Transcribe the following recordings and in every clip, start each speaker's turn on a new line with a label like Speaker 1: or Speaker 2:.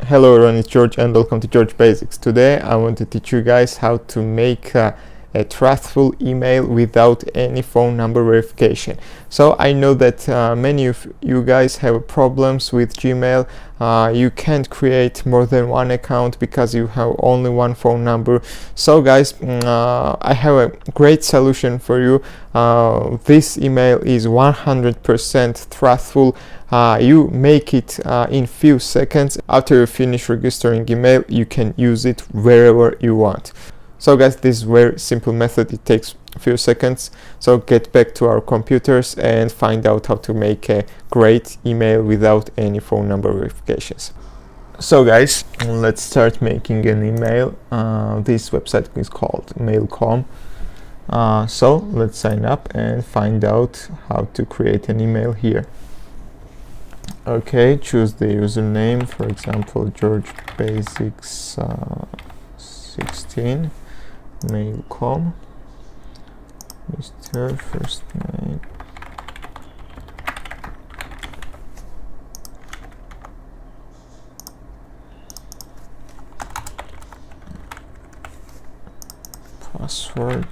Speaker 1: Hello everyone, it's George and welcome to George Basics. Today I want to teach you guys how to make a trustful email without any phone number verification. So I know that many of you guys have problems with Gmail. You can't create more than one account because you have only one phone number. So guys, I have a great solution for you. This email is 100% trustful. You make it in few seconds. After you finish registering email, you can use it wherever you want. So guys, this is a very simple method. It takes a few seconds. So get back to our computers and find out how to make a great email without any phone number verifications. So guys, let's start making an email. This website is called mail.com. So let's sign up and find out how to create an email here. Okay, choose the username, for example, George Basics 16, mail.com, Mr. first name, password.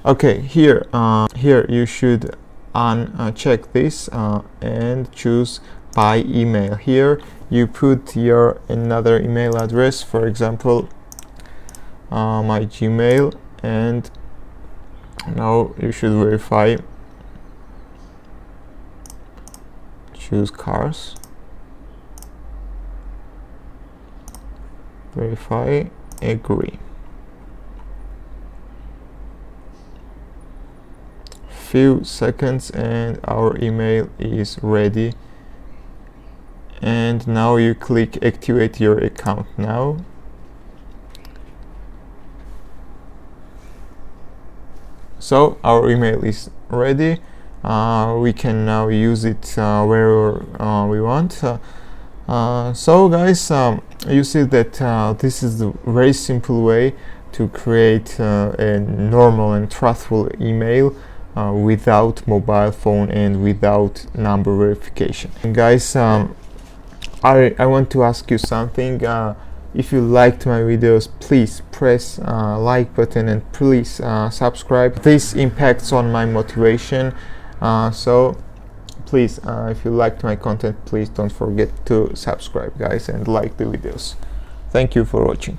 Speaker 1: Okay, here you should uncheck this and choose by email. Here you put your another email address, for example my Gmail, and now you should verify. Choose cars, verify, agree. Few seconds and our email is ready, and now you click activate your account now. So our email is ready. We can now use it wherever we want. So guys, you see that this is the very simple way to create a normal and trustful email without mobile phone and without number verification. And guys, I want to ask you something. If you liked my videos, please press like button and please subscribe. This impacts on my motivation. So please, if you liked my content, please don't forget to subscribe guys and like the videos. Thank you for watching.